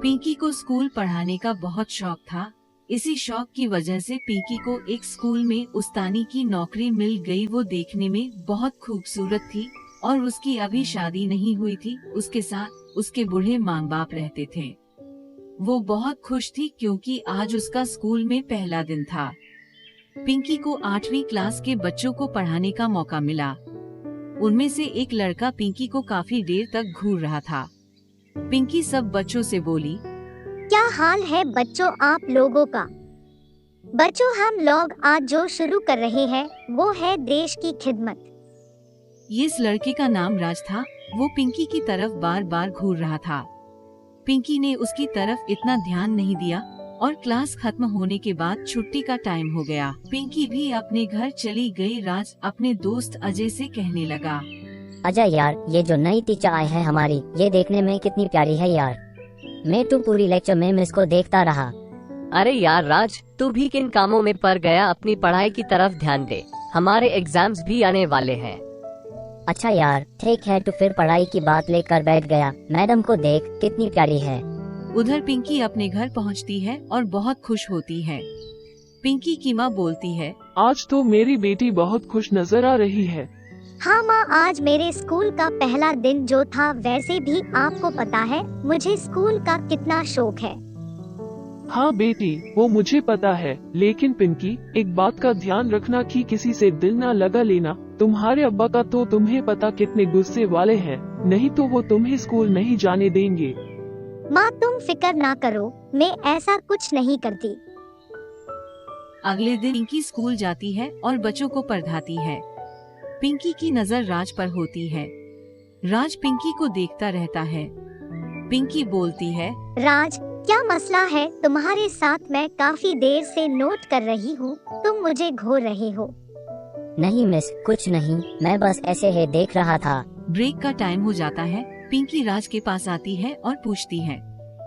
पिंकी को स्कूल पढ़ाने का बहुत शौक था। इसी शौक की वजह से पिंकी को एक स्कूल में उस्तानी की नौकरी मिल गई। वो देखने में बहुत खूबसूरत थी और उसकी अभी शादी नहीं हुई थी। उसके साथ उसके बूढ़े माँ बाप रहते थे। वो बहुत खुश थी क्योंकि आज उसका स्कूल में पहला दिन था। पिंकी को 8वीं क्लास के बच्चों को पढ़ाने का मौका मिला। उनमें से एक लड़का पिंकी को काफी देर तक घूर रहा था। पिंकी सब बच्चों से बोली, क्या हाल है बच्चों आप लोगों का? बच्चों, हम लोग आज जो शुरू कर रहे हैं वो है देश की खिदमत। ये इस लड़के का नाम राज था। वो पिंकी की तरफ बार बार घूर रहा था। पिंकी ने उसकी तरफ इतना ध्यान नहीं दिया और क्लास खत्म होने के बाद छुट्टी का टाइम हो गया। पिंकी भी अपने घर चली गई। राज अपने दोस्त अजय से कहने लगा, अजय यार, ये जो नई टीचर आई है हमारी, ये देखने में कितनी प्यारी है यार। मैं तो पूरी लेक्चर में मिस को देखता रहा। अरे यार राज, तू भी किन कामों में पड़ गया? अपनी पढ़ाई की तरफ ध्यान दे, हमारे एग्जाम्स भी आने वाले हैं। अच्छा यार, ठीक है, तो फिर पढ़ाई की बात लेकर बैठ गया। मैडम को देख कितनी प्यारी है। उधर पिंकी अपने घर पहुंचती है और बहुत खुश होती है। पिंकी की माँ बोलती है, आज तो मेरी बेटी बहुत खुश नजर आ रही है। हाँ माँ, आज मेरे स्कूल का पहला दिन जो था, वैसे भी आपको पता है मुझे स्कूल का कितना शौक है। हाँ बेटी, वो मुझे पता है, लेकिन पिंकी एक बात का ध्यान रखना कि किसी से दिल ना लगा लेना। तुम्हारे अब्बा का तो तुम्हें पता कितने गुस्से वाले हैं, नहीं तो वो तुम्हें स्कूल नहीं जाने देंगे। माँ तुम फिक्र ना करो, मैं ऐसा कुछ नहीं करती। अगले दिन पिंकी स्कूल जाती है और बच्चों को पढ़ाती है। पिंकी की नजर राज पर होती है। राज पिंकी को देखता रहता है। पिंकी बोलती है, राज क्या मसला है तुम्हारे साथ? मैं काफी देर से नोट कर रही हूँ, तुम मुझे घूर रहे हो। नहीं मिस, कुछ नहीं, मैं बस ऐसे ही देख रहा था। ब्रेक का टाइम हो जाता है। पिंकी राज के पास आती है और पूछती है,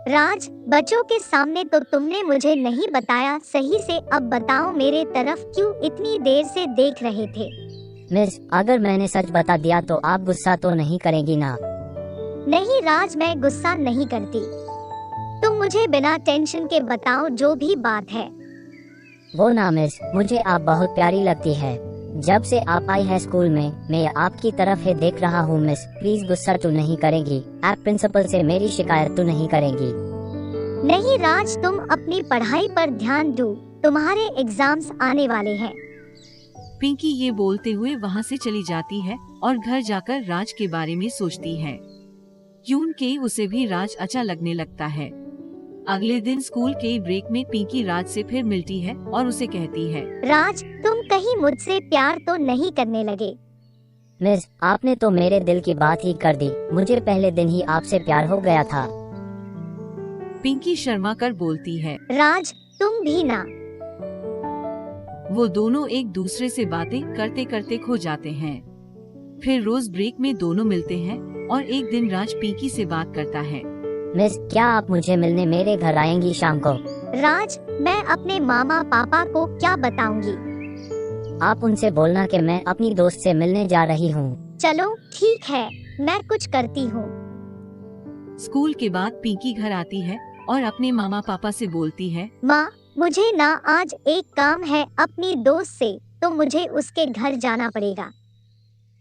राज बच्चों के सामने तो तुमने मुझे नहीं बताया सही से, अब बताओ मेरे तरफ क्यों इतनी देर से देख रहे थे? मिस, अगर मैंने सच बता दिया तो आप गुस्सा तो नहीं करेंगी ना? नहीं राज, मैं गुस्सा नहीं करती। तुम मुझे बिना टेंशन के बताओ जो भी बात है। वो ना मिस, मुझे आप बहुत प्यारी लगती है। जब से आप आई है स्कूल में, मैं आपकी तरफ ही देख रहा हूँ। मिस प्लीज गुस्सा तो नहीं करेंगी? आप प्रिंसिपल से मेरी शिकायत तो नहीं करेंगी? नहीं राज, तुम अपनी पढ़ाई पर ध्यान दो, तुम्हारे एग्जाम्स आने वाले हैं। पिंकी ये बोलते हुए वहाँ से चली जाती है और घर जाकर राज के बारे में सोचती है, क्योंकि उसे भी राज अच्छा लगने लगता है। अगले दिन स्कूल के ब्रेक में पिंकी राज से फिर मिलती है और उसे कहती है, राज तुम कहीं मुझसे प्यार तो नहीं करने लगे? मिस, आपने तो मेरे दिल की बात ही कर दी। मुझे पहले दिन ही आपसे प्यार हो गया था। पिंकी शर्मा कर बोलती है, राज तुम भी ना। वो दोनों एक दूसरे से बातें करते करते खो जाते हैं। फिर रोज ब्रेक में दोनों मिलते हैं और एक दिन राज पिंकी से बात करता है, मिस, क्या आप मुझे मिलने मेरे घर आएंगी शाम को? राज मैं अपने मामा पापा को क्या बताऊंगी? आप उनसे बोलना कि मैं अपनी दोस्त से मिलने जा रही हूँ। चलो ठीक है, मैं कुछ करती हूँ। स्कूल के बाद पिंकी घर आती है और अपने मामा पापा से बोलती है, माँ मुझे ना आज एक काम है अपनी दोस्त से, तो मुझे उसके घर जाना पड़ेगा।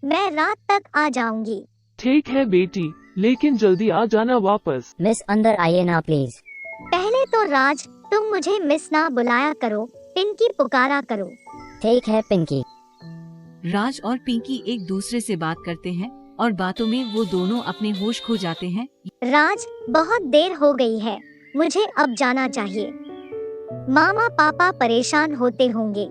मैं रात तक आ जाऊंगी। ठीक है बेटी, लेकिन जल्दी आ जाना वापस। मिस अंदर आइए ना प्लीज। पहले तो राज तुम मुझे मिस ना बुलाया करो, पिंकी पुकारा करो। ठीक है पिंकी। राज और पिंकी एक दूसरे से बात करते हैं और बातों में वो दोनों अपने होश खो जाते हैं। राज बहुत देर हो गई है, मुझे अब जाना चाहिए। मामा पापा परेशान होते होंगे।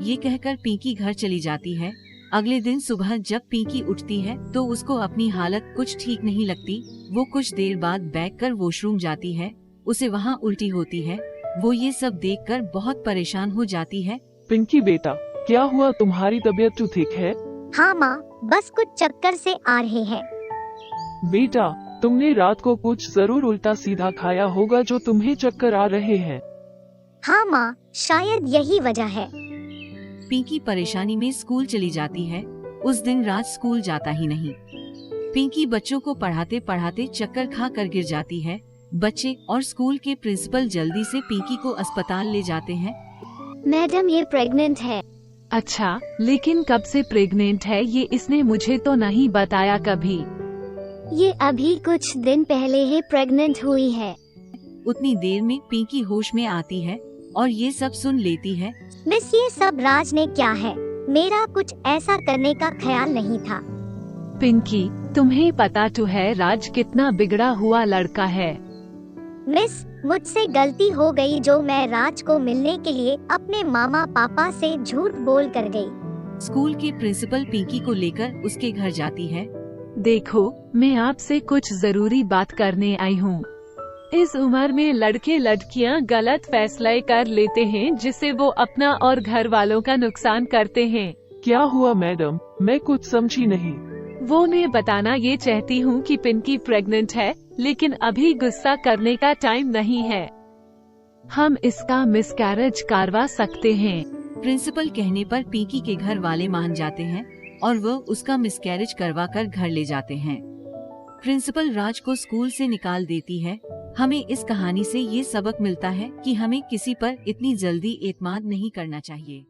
ये कहकर पिंकी घर चली जाती है। अगले दिन सुबह जब पिंकी उठती है तो उसको अपनी हालत कुछ ठीक नहीं लगती। वो कुछ देर बाद बैठकर वॉशरूम जाती है। उसे वहाँ उल्टी होती है। वो ये सब देखकर बहुत परेशान हो जाती है। पिंकी बेटा, क्या हुआ? तुम्हारी तबीयत तो ठीक है? हाँ माँ, बस कुछ चक्कर से आ रहे हैं। बेटा, तुमने रात को कुछ जरूर उल्टा सीधा खाया होगा जो तुम्हें चक्कर आ रहे हैं। हाँ माँ, शायद यही वजह है। पिंकी परेशानी में स्कूल चली जाती है। उस दिन राज स्कूल जाता ही नहीं। पिंकी बच्चों को पढ़ाते पढ़ाते चक्कर खा कर गिर जाती है। बच्चे और स्कूल के प्रिंसिपल जल्दी से पिंकी को अस्पताल ले जाते हैं। मैडम ये प्रेग्नेंट है। अच्छा, लेकिन कब से प्रेग्नेंट है ये इसने मुझे तो नहीं बताया कभी। ये अभी कुछ दिन पहले ही प्रेग्नेंट हुई है। उतनी देर में पिंकी होश में आती है और ये सब सुन लेती है। मिस ये सब राज ने क्या है, मेरा कुछ ऐसा करने का ख्याल नहीं था। पिंकी, तुम्हें पता तो है राज कितना बिगड़ा हुआ लड़का है। मिस मुझसे गलती हो गई जो मैं राज को मिलने के लिए अपने मामा पापा से झूठ बोल कर गई। स्कूल की प्रिंसिपल पिंकी को लेकर उसके घर जाती है। देखो, मैं आपसे कुछ जरूरी बात करने आई हूँ। इस उम्र में लड़के लड़कियाँ गलत फैसले कर लेते हैं जिससे वो अपना और घर वालों का नुकसान करते हैं। क्या हुआ मैडम, मैं कुछ समझी नहीं। वो मैं बताना ये चाहती हूँ कि पिंकी प्रेग्नेंट है, लेकिन अभी गुस्सा करने का टाइम नहीं है। हम इसका मिसकैरेज करवा सकते हैं। प्रिंसिपल कहने पर पिंकी के घर वाले मान जाते हैं और वो उसका मिसकैरेज करवा कर घर ले जाते हैं। प्रिंसिपल राज को स्कूल से निकाल देती है। हमें इस कहानी से ये सबक मिलता है कि हमें किसी पर इतनी जल्दी एतमाद नहीं करना चाहिए।